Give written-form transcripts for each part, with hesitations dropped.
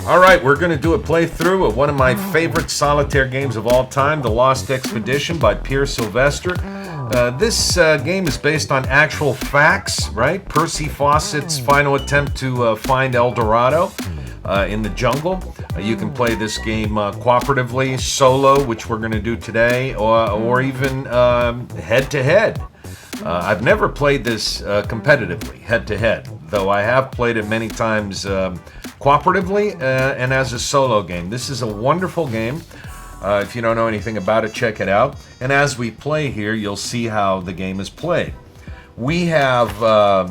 All right, we're going to do a playthrough of one of my favorite solitaire games of all time, The Lost Expedition by Pierre Sylvester. This game is based on actual facts, right? Percy Fawcett's final attempt to find El Dorado in the jungle. You can play this game cooperatively, solo, which we're going to do today, or even head-to-head. I've never played this competitively, head-to-head, though I have played it many times cooperatively and as a solo game. This is a wonderful game. If you don't know anything about it, check it out. And as we play here, you'll see how the game is played. We have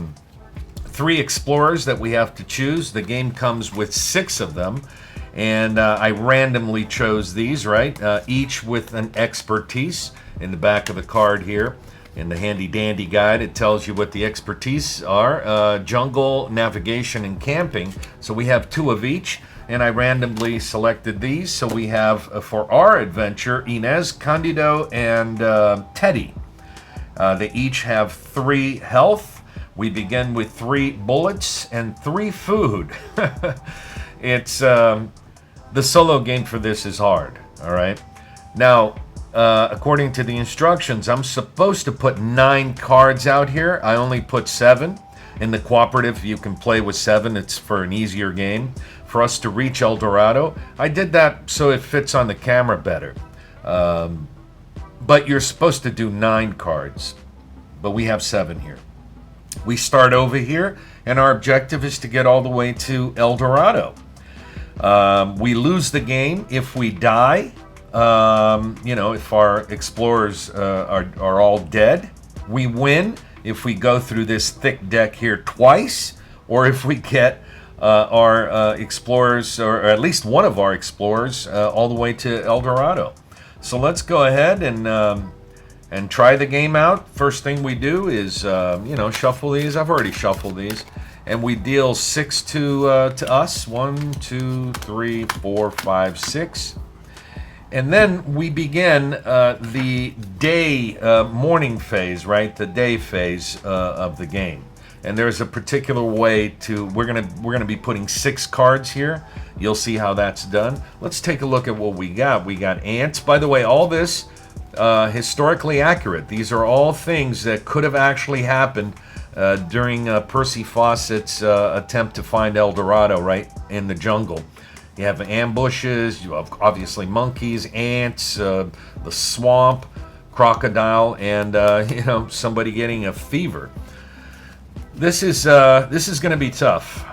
3 explorers that we have to choose. The game comes with 6 of them, and I randomly chose these, right? Each with an expertise. In the back of the card here, in the handy dandy guide, it tells you what the expertise are. Jungle, navigation, and camping. So we have 2 of each, and I randomly selected these. So we have, for our adventure, Inez, Candido, and Teddy. They each have 3 health. We begin with 3 bullets and 3 food. It's the solo game for this is hard, all right? Now, according to the instructions, I'm supposed to put 9 cards out here. I only put 7. In the cooperative, you can play with 7. It's for an easier game. For us to reach El Dorado, I did that so it fits on the camera better. But you're supposed to do 9 cards. But we have 7 here. We start over here, and our objective is to get all the way to El Dorado. We lose the game if we die. If our explorers are all dead. We win if we go through this thick deck here twice, or if we get our explorers, or at least one of our explorers, all the way to El Dorado. So let's go ahead and try the game out. First thing we do is, shuffle these. I've already shuffled these. And we deal 6 to us. 1, 2, 3, 4, 5, 6. And then we begin the day, morning phase, right? The day phase of the game. And there's a particular way to, we're gonna be putting 6 cards here. You'll see how that's done. Let's take a look at what we got. We got ants. By the way, all this historically accurate. These are all things that could have actually happened during Percy Fawcett's attempt to find El Dorado, right in the jungle. You have ambushes, you have obviously monkeys, ants, the swamp, crocodile, and somebody getting a fever. This is going to be tough.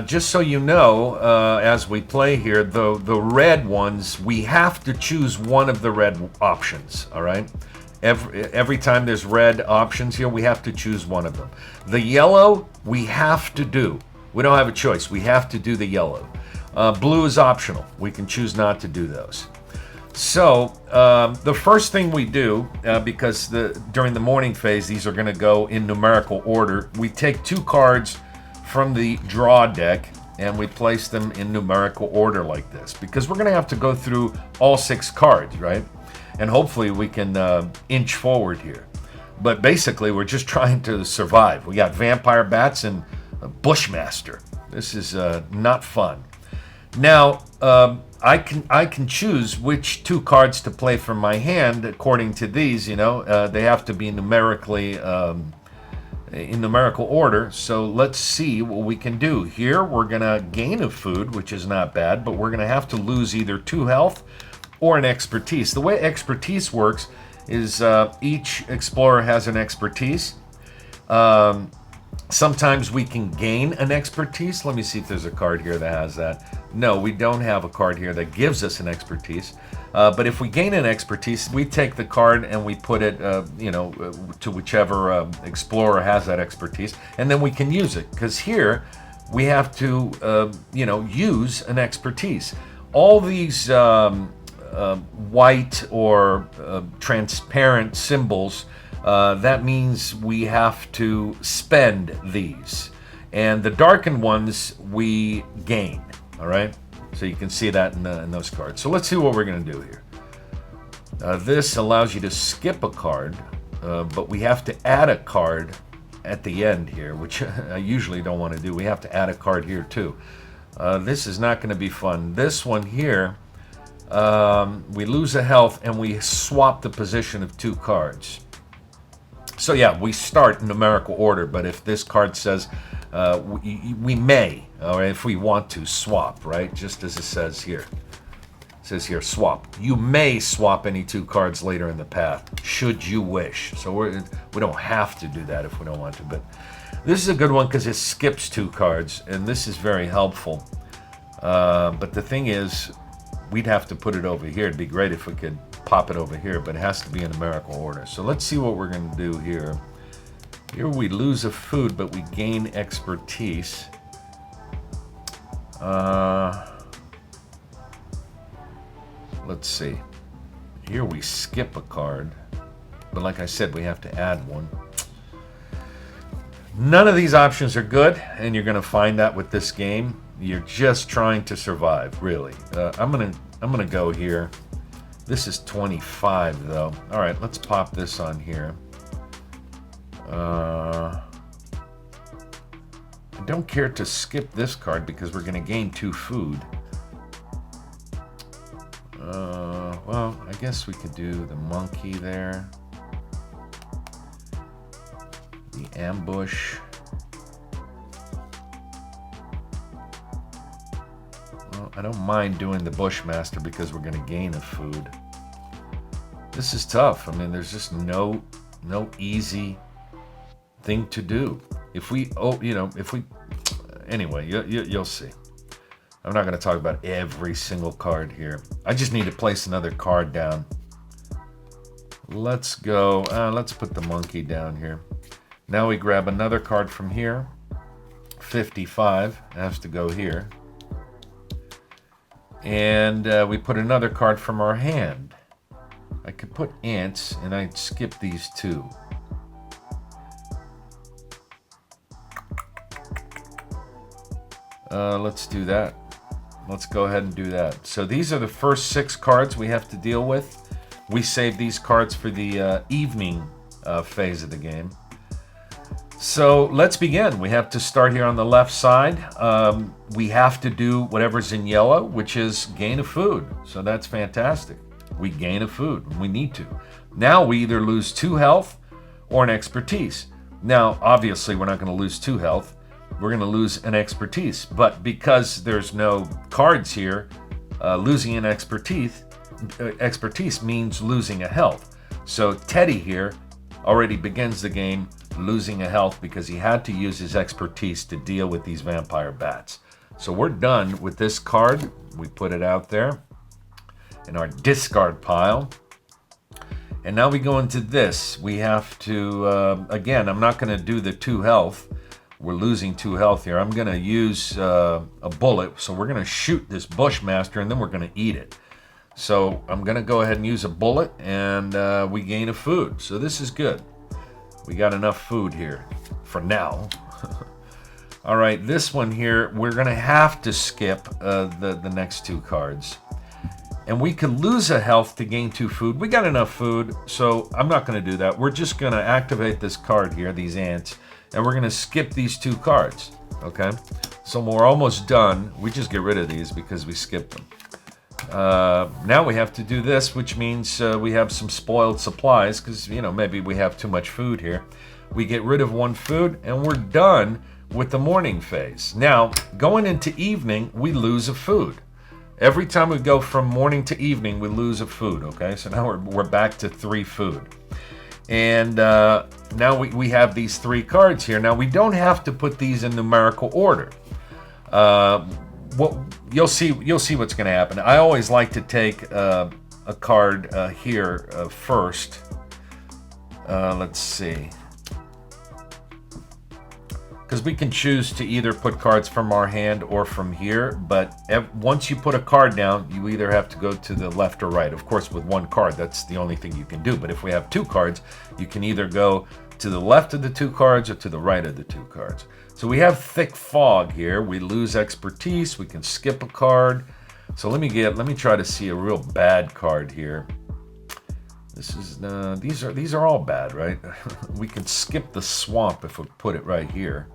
Just so you know, as we play here, the red ones, we have to choose one of the red options. All right. Every time there's red options here, we have to choose one of them. The yellow, we have to do. We don't have a choice. We have to do the yellow. Blue is optional. We can choose not to do those. So the first thing we do, because during the morning phase, these are going to go in numerical order. We take 2 cards from the draw deck and we place them in numerical order like this, because we're going to have to go through all 6 cards, right? And hopefully we can inch forward here. But basically, we're just trying to survive. We got vampire bats and a bushmaster. This is not fun. Now, I can choose which 2 cards to play from my hand according to these. They have to be numerically in numerical order. So let's see what we can do. Here, we're gonna gain a food, which is not bad, but we're gonna have to lose either 2 health or an expertise. The way expertise works is each explorer has an expertise. Sometimes we can gain an expertise. Let me see if there's a card here that has that. No, we don't have a card here that gives us an expertise. But if we gain an expertise, we take the card and we put it, to whichever explorer has that expertise, and then we can use it. Because here we have to, use an expertise. All these white or transparent symbols. That means we have to spend these. And the darkened ones we gain, all right? So you can see that in those cards. So let's see what we're going to do here. This allows you to skip a card, but we have to add a card at the end here, which I usually don't want to do. We have to add a card here too. This is not going to be fun. This one here, we lose a health and we swap the position of 2 cards. So yeah, we start in numerical order, but if this card says we may, or if we want to, swap, right? Just as it says here. It says here, swap. You may swap any 2 cards later in the path, should you wish. So we don't have to do that if we don't want to, but this is a good one because it skips 2 cards, and this is very helpful. But the thing is, we'd have to put it over here. It'd be great if we could pop it over here, but it has to be in numerical order. So let's see what we're going to do here. Here we lose a food, but we gain expertise. Let's see. Here we skip a card, but like I said, we have to add one. None of these options are good, and you're going to find that with this game. You're just trying to survive, really. I'm gonna go here. This is 25, though. All right, let's pop this on here. I don't care to skip this card because we're going to gain 2 food. Well, I guess we could do the monkey there. The ambush. Well, I don't mind doing the Bushmaster because we're going to gain a food. This is tough. I mean, there's just no easy thing to do. If we, anyway, you'll see. I'm not going to talk about every single card here. I just need to place another card down. Let's go, let's put the monkey down here. Now we grab another card from here. 55 has to go here. And we put another card from our hand. I could put ants, and I'd skip these 2. Let's do that. Let's go ahead and do that. So these are the first 6 cards we have to deal with. We save these cards for the evening phase of the game. So let's begin. We have to start here on the left side. We have to do whatever's in yellow, which is gain a food. So that's fantastic. We gain a food. We need to. Now we either lose 2 health or an expertise. Now, obviously, we're not going to lose 2 health. We're going to lose an expertise. But because there's no cards here, losing an expertise means losing a health. So Teddy here already begins the game losing a health because he had to use his expertise to deal with these vampire bats. So we're done with this card. We put it out there in our discard pile. And now we go into this. We have to, again, I'm not going to do the 2 health. We're losing 2 health here. I'm going to use a bullet. So we're going to shoot this Bushmaster and then we're going to eat it. So I'm going to go ahead and use a bullet and we gain a food. So this is good. We got enough food here for now. All right, this one here, we're going to have to skip the next 2 cards. And we can lose a health to gain 2 food. We got enough food, so I'm not going to do that. We're just going to activate this card here, these ants, and we're going to skip these 2 cards, okay? So we're almost done. We just get rid of these because we skipped them. Now we have to do this, which means we have some spoiled supplies because, maybe we have too much food here. We get rid of 1 food, and we're done with the morning phase. Now, going into evening, we lose a food. Every time we go from morning to evening, we lose a food, okay? So now we're back to 3 food. And now we have these 3 cards here. Now, we don't have to put these in numerical order. You'll see what's going to happen. I always like to take a card here first. Let's see. Because we can choose to either put cards from our hand or from here, but once you put a card down, you either have to go to the left or right. Of course, with 1 card, that's the only thing you can do. But if we have 2 cards, you can either go to the left of the 2 cards or to the right of the 2 cards. So we have thick fog here. We lose expertise. We can skip a card. So let me try to see a real bad card here. This is these are all bad, right? We can skip the swamp if we put it right here.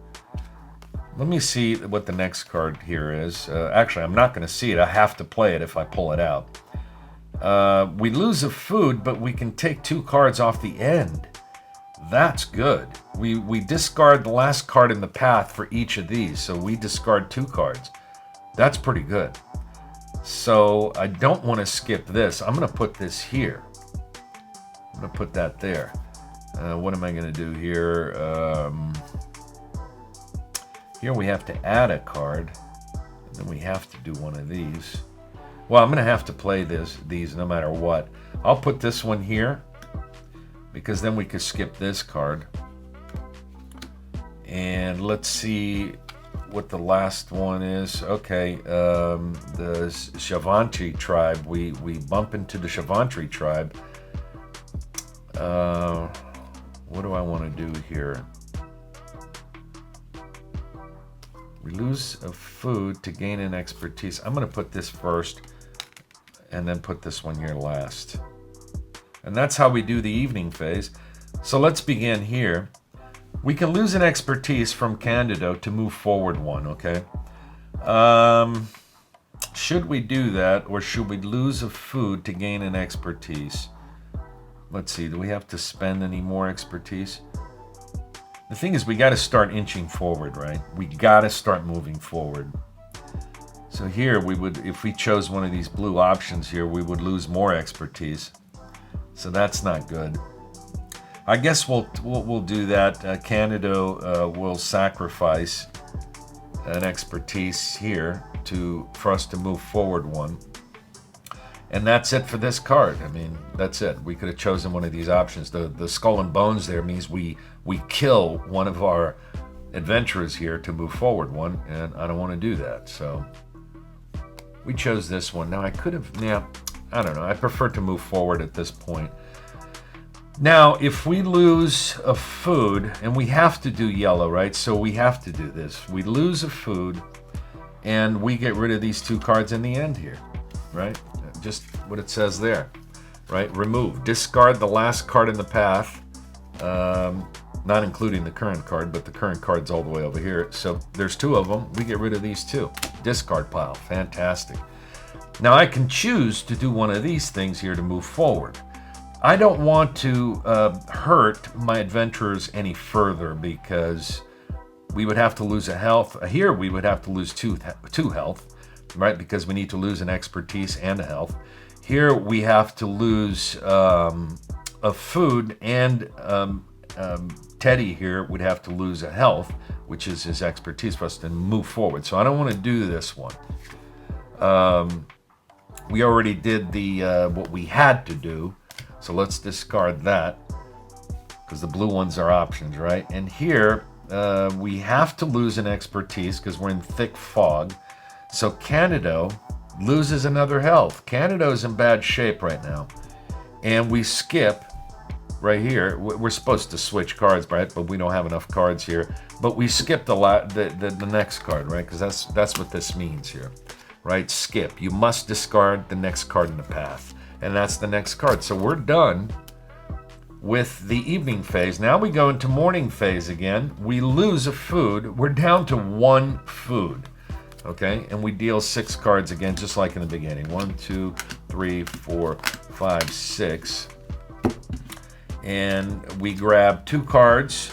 Let me see what the next card here is. Actually, I'm not going to see it. I have to play it if I pull it out. We lose a food, but we can take 2 cards off the end. That's good. We discard the last card in the path for each of these, so we discard 2 cards. That's pretty good. So I don't want to skip this. I'm going to put this here. I'm going to put that there. What am I going to do here? Here we have to add a card, and then we have to do one of these. Well, I'm going to have to play these no matter what. I'll put this one here, because then we could skip this card. And let's see what the last one is. Okay, the Shavantri tribe. We bump into the Shavantri tribe. What do I want to do here? We lose a food to gain an expertise. I'm going to put this first and then put this one here last. And that's how we do the evening phase. So let's begin here. We can lose an expertise from Candido to move forward 1, okay? Should we do that, or should we lose a food to gain an expertise? Let's see, do we have to spend any more expertise? The thing is, we got to start inching forward, right? We got to start moving forward. So here we would, if we chose one of these blue options here, we would lose more expertise. So that's not good. I guess we'll do that. Canada will sacrifice an expertise here for us to move forward 1. And that's it for this card. I mean, that's it. We could have chosen one of these options. The skull and bones there means we kill one of our adventurers here to move forward 1, and I don't want to do that. So we chose this one. Now I could have, I don't know. I prefer to move forward at this point. Now, if we lose a food, and we have to do yellow, right? So we have to do this. We lose a food, and we get rid of these 2 cards in the end here, right? Just what it says there, right? Remove. Discard the last card in the path, not including the current card, but the current card's all the way over here. So there's 2 of them. We get rid of these 2. Discard pile. Fantastic. Now I can choose to do one of these things here to move forward. I don't want to hurt my adventurers any further, because we would have to lose a health. Here we would have to lose 2 health. Right, because we need to lose an expertise and a health. Here we have to lose a food, and Teddy here would have to lose a health, which is his expertise, for us to move forward. So I don't want to do this one. We already did the what we had to do, so let's discard that, because the blue ones are options, right? And here we have to lose an expertise because we're in thick fog. So Candido loses another health. Candido is in bad shape right now. And we skip right here. We're supposed to switch cards, right? But we don't have enough cards here. But we skip the next card, right? Because that's what this means here, right? Skip. You must discard the next card in the path. And that's the next card. So we're done with the evening phase. Now we go into morning phase again. We lose a food. We're down to 1 food. Okay, and we deal 6 cards again, just like in the beginning. 1, 2, 3, 4, 5, 6. And we grab 2 cards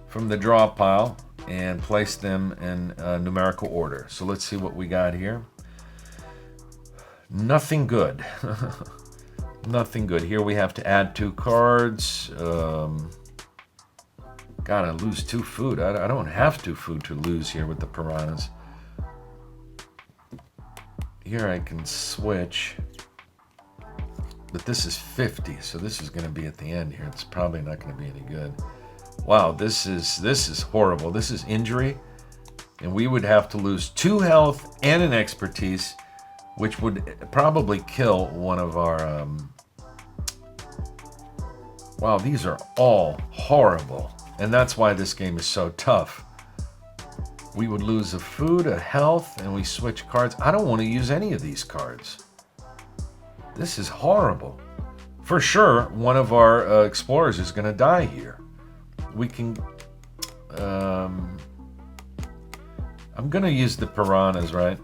from the draw pile and place them in numerical order. So let's see what we got here. Nothing good. Nothing good. Here we have to add 2 cards. Gotta lose 2 food. I don't have 2 food to lose here with the piranhas. Here I can switch, but this is 50, so this is going to be at the end here. It's probably not going to be any good. Wow, this is horrible. This is injury, and we would have to lose 2 health and an expertise, which would probably kill one of our... Wow, these are all horrible, and that's why this game is so tough. We would lose a food, a health, and we switch cards. I don't want to use any of these cards. This is horrible. For sure, one of our explorers is going to die here. We can... I'm going to use the piranhas, right?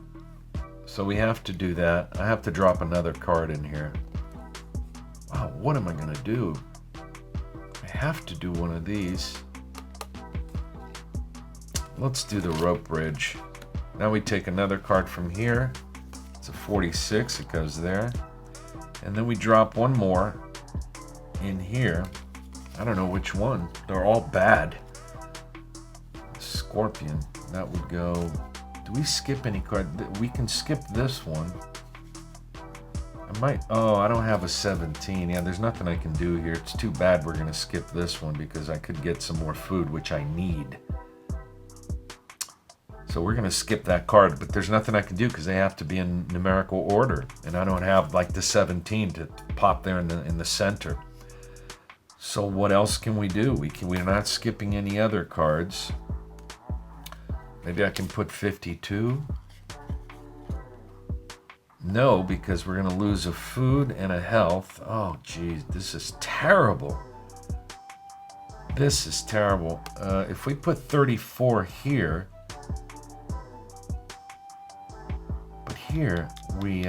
So we have to do that. I have to drop another card in here. Wow, what am I going to do? I have to do one of these. Let's do the rope bridge. Now we take another card from here. It's a 46. It goes there. And then we drop one more in here. I don't know which one. They're all bad. Scorpion. That would go... Do we skip any card? We can skip this one. I might... Oh, I don't have a 17. Yeah, there's nothing I can do here. It's too bad we're going to skip this one because I could get some more food, which I need. So we're going to skip that card, but there's nothing I can do because they have to be in numerical order. And I don't have like the 17 to pop there in the center. So what else can we do? We're not skipping any other cards. Maybe I can put 52. No, because we're going to lose a food and a health. Oh, geez, this is terrible. This is terrible. If we put 34 here, but here we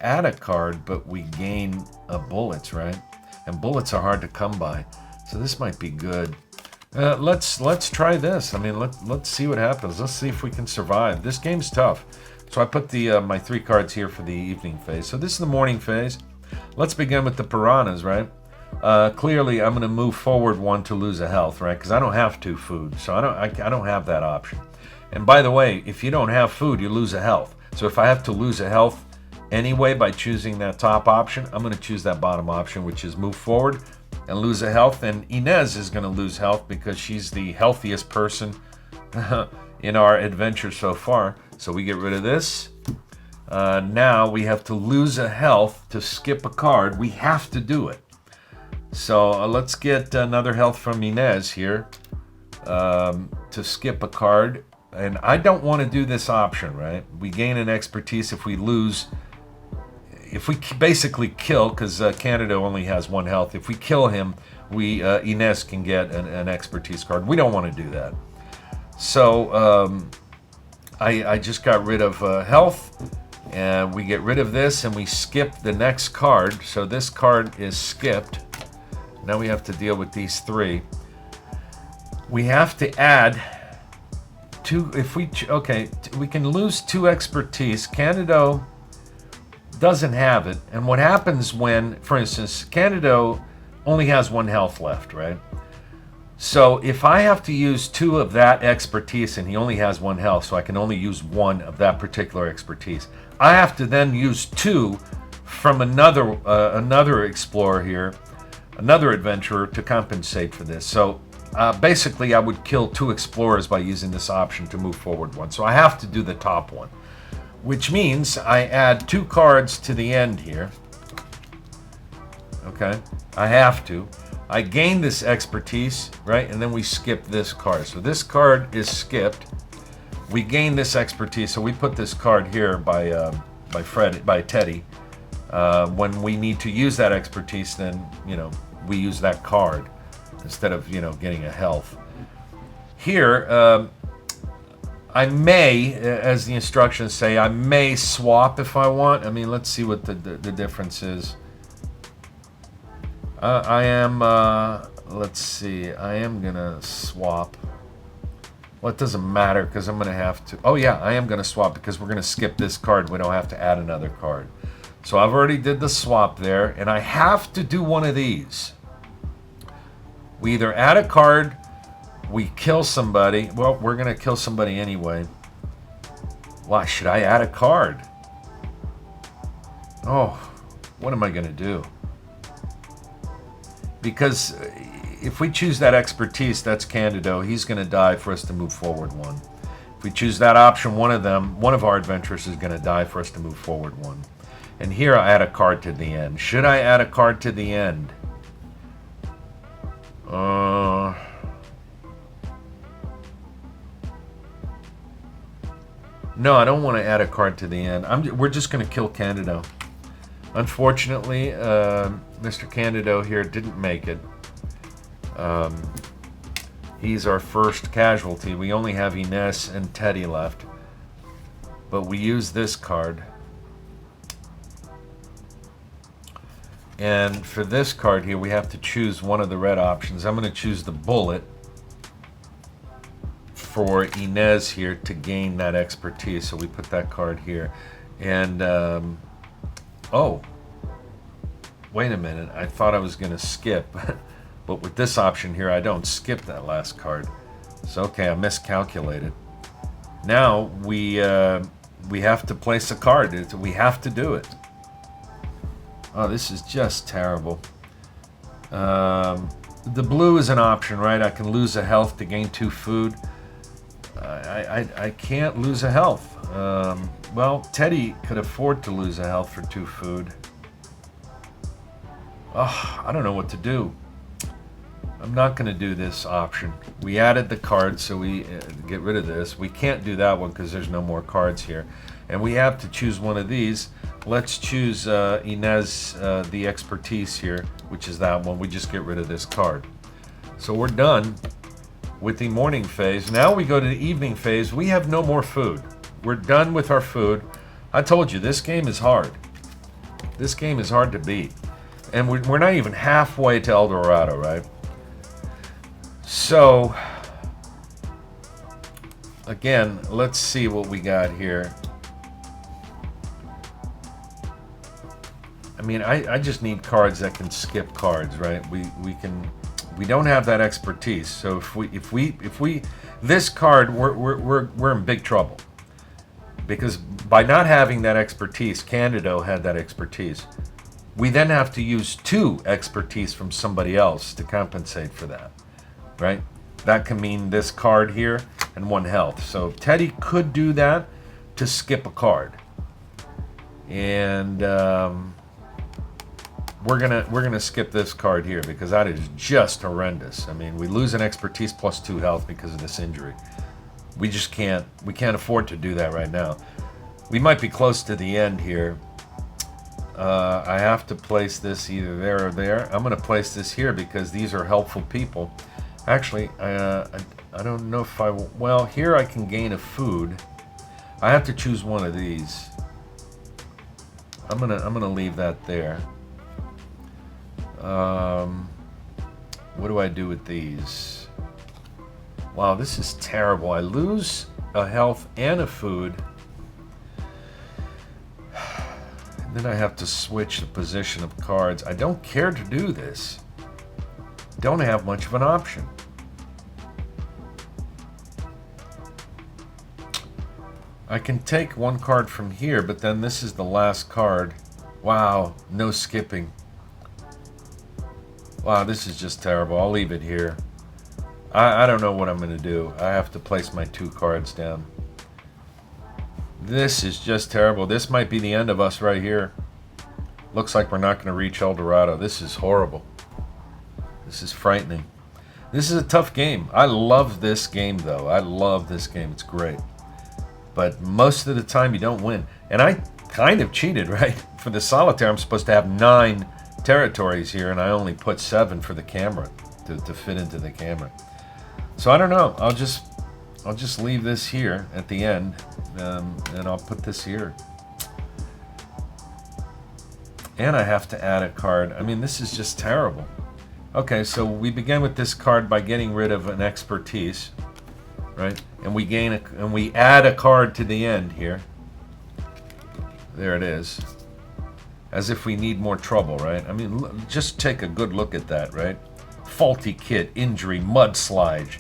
add a card, but we gain bullets, right? And bullets are hard to come by, so this might be good. Let's try this. I mean, let's see what happens. Let's see if we can survive. This game's tough. So I put the my 3 cards here for the evening phase. So this is the morning phase. Let's begin with the piranhas, right? Clearly, I'm going to move forward 1 to lose a health, right? Because I don't have 2 food, so I don't have that option. And by the way, if you don't have food, you lose a health. So if I have to lose a health anyway by choosing that top option, I'm going to choose that bottom option, which is move forward and lose a health. And Inez is going to lose health because she's the healthiest person in our adventure so far. So we get rid of this. Now we have to lose a health to skip a card. We have to do it. So let's get another health from Inez here to skip a card. And I don't want to do this option, right? We gain an expertise if we lose. If we basically kill, because Canada only has 1 health. If we kill him, Inez can get an expertise card. We don't want to do that. So I just got rid of health, and we get rid of this, and we skip the next card. So this card is skipped. Now we have to deal with these 3. We have to add 2. If we we can lose 2 expertise. Canada doesn't have it, and what happens when, for instance, Canada only has 1 health left, right? So if I have to use 2 of that expertise and he only has 1 health, so I can only use 1 of that particular expertise, I have to then use 2 from another explorer here, another adventurer, to compensate for this. So basically I would kill 2 explorers by using this option to move forward 1. So I have to do the top one, which means I add 2 cards to the end here. Okay, I have to. I gain this expertise, right? And then we skip this card. So this card is skipped. We gain this expertise, so we put this card here by Teddy. When we need to use that expertise, then we use that card instead of getting a health. Here, I may, as the instructions say, I may swap if I want. I mean, let's see what the difference is. I am, let's see, I am going to swap. Well, it doesn't matter because I'm going to have to. Oh, yeah, I am going to swap because we're going to skip this card. We don't have to add another card. So I've already did the swap there, and I have to do one of these. We either add a card, we kill somebody. Well, we're going to kill somebody anyway. Why should I add a card? Oh, what am I going to do? Because if we choose that expertise, that's Candido. He's going to die for us to move forward 1. If we choose that option, one of our adventurers is going to die for us to move forward 1. And here I add a card to the end. Should I add a card to the end? No, I don't want to add a card to the end. We're just going to kill Candido. Unfortunately, Mr. Candido here didn't make it. He's our first casualty. We only have Inez and Teddy left. But we use this card. And for this card here, we have to choose one of the red options. I'm going to choose the bullet for Inez here to gain that expertise. So we put that card here. And, oh, wait a minute. I thought I was going to skip. But with this option here, I don't skip that last card. So, okay, I miscalculated. Now, we have to place a card. We have to do it. Oh, this is just terrible. The blue is an option, right? I can lose a health to gain 2 food. I can't lose a health. Well, Teddy could afford to lose a health for 2 food. Oh, I don't know what to do. I'm not going to do this option. We added the card, so we get rid of this. We can't do that one because there's no more cards here. And we have to choose one of these. Let's choose Inez, the expertise here, which is that one. We just get rid of this card. So we're done with the morning phase. Now we go to the evening phase. We have no more food. We're done with our food. I told you, this game is hard. This game is hard to beat. And we're not even halfway to El Dorado, right? So, again, let's see what we got here. I mean, I just need cards that can skip cards, right? We don't have that expertise. So if we this card, we're in big trouble. Because by not having that expertise, Candido had that expertise. We then have to use 2 expertise from somebody else to compensate for that, right? That can mean this card here and 1 health. So Teddy could do that to skip a card, and we're gonna skip this card here because that is just horrendous. I mean, we lose an expertise plus 2 health because of this injury. We just can't. We can't afford to do that right now. We might be close to the end here. I have to place this either there or there. I'm going to place this here because these are helpful people. Actually, I don't know if I... Well, here I can gain a food. I have to choose one of these. I'm gonna leave that there. What do I do with these? Wow, this is terrible. I lose a health and a food. Then I have to switch the position of cards. I don't care to do this. Don't have much of an option. I can take 1 card from here, but then this is the last card. Wow, no skipping. Wow, this is just terrible. I'll leave it here. I don't know what I'm going to do. I have to place my 2 cards down. This is just terrible. This might be the end of us right here. Looks like we're not going to reach El Dorado. This is horrible. This is frightening. This is a tough game. I love this game, though. I love this game. It's great. But most of the time, you don't win. And I kind of cheated, right? For the solitaire, I'm supposed to have 9 territories here, and I only put 7 for the camera to fit into the camera. So I don't know. I'll just leave this here at the end, and I'll put this here. And I have to add a card. I mean, this is just terrible. Okay, so we begin with this card by getting rid of an expertise, right? And we add a card to the end here. There it is. As if we need more trouble, right? I mean, just take a good look at that, right? Faulty kit, injury, mudslide.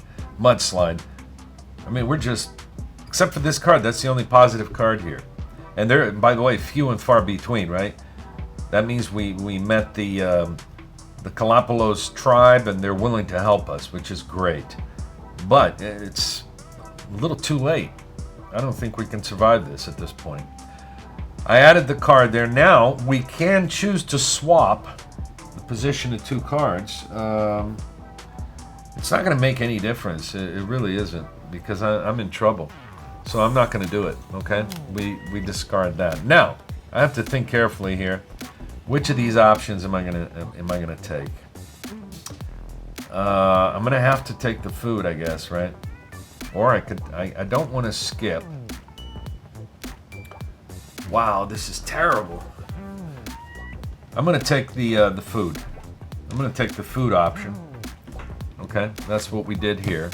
I mean, we're just, except for this card, that's the only positive card here. And they're, by the way, few and far between, right? That means we met the Galapagos tribe, and they're willing to help us, which is great. But it's a little too late. I don't think we can survive this at this point. I added the card there. Now, we can choose to swap the position of 2 cards. It's not going to make any difference. It really isn't, because I'm in trouble. So I'm not going to do it, okay? We discard that. Now, I have to think carefully here. Which of these options am I going to take? I'm gonna have to take the food, I guess, right? Or I don't want to skip. Wow, this is terrible. I'm gonna take the food. I'm gonna take the food option. Okay, that's what we did here.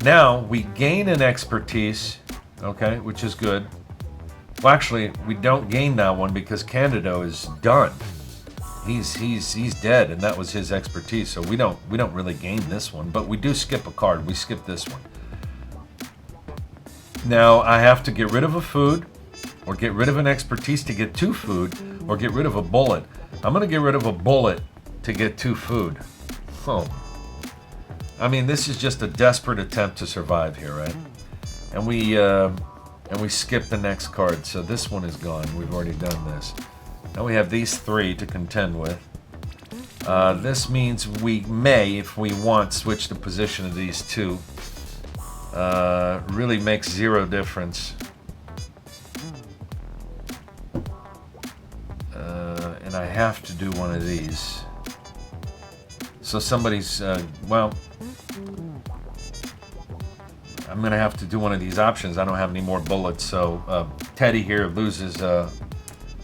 Now we gain an expertise, okay, which is good. Well, actually, we don't gain that one because Candido is done. He's dead, and that was his expertise. So we don't really gain this one, but we do skip a card. We skip this one. Now I have to get rid of a food, or get rid of an expertise to get 2 food, or get rid of a bullet. I'm gonna get rid of a bullet to get 2 food. Oh. I mean, this is just a desperate attempt to survive here, right? And we skip the next card, so this one is gone. We've already done this. Now we have these 3 to contend with. This means we may, if we want, switch the position of these 2. Really makes 0 difference. And I have to do one of these. So somebody's, well, I'm going to have to do one of these options. I don't have any more bullets, so Teddy here loses a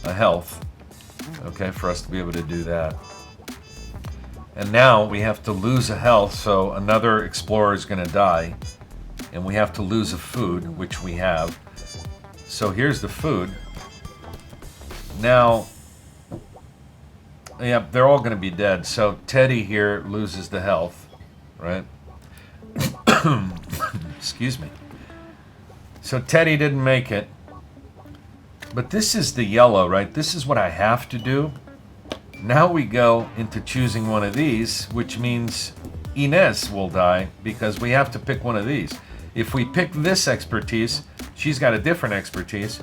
health, okay, for us to be able to do that. And now we have to lose a health, so another explorer is going to die, and we have to lose a food, which we have. So here's the food. Now, yeah, they're all going to be dead. So Teddy here loses the health, right? Excuse me. So Teddy didn't make it. But this is the yellow, right? This is what I have to do. Now we go into choosing one of these, which means Inez will die because we have to pick one of these. If we pick this expertise, she's got a different expertise.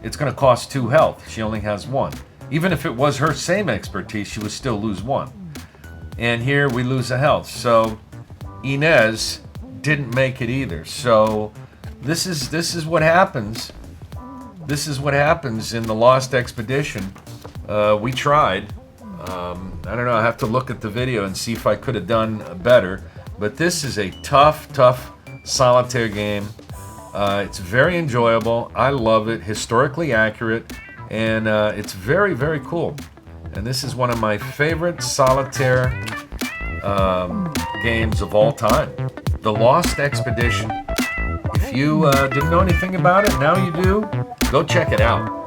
It's going to cost 2 health. She only has 1. Even if it was her same expertise, she would still lose 1. And here we lose a health. So Inez didn't make it either. So this is what happens. This is what happens in the Lost Expedition. We tried. I don't know. I have to look at the video and see if I could have done better. But this is a tough solitaire game. It's very enjoyable. I love it. Historically accurate. And it's very, very cool. And this is one of my favorite solitaire games of all time. The Lost Expedition. If you didn't know anything about it, now you do. Go check it out.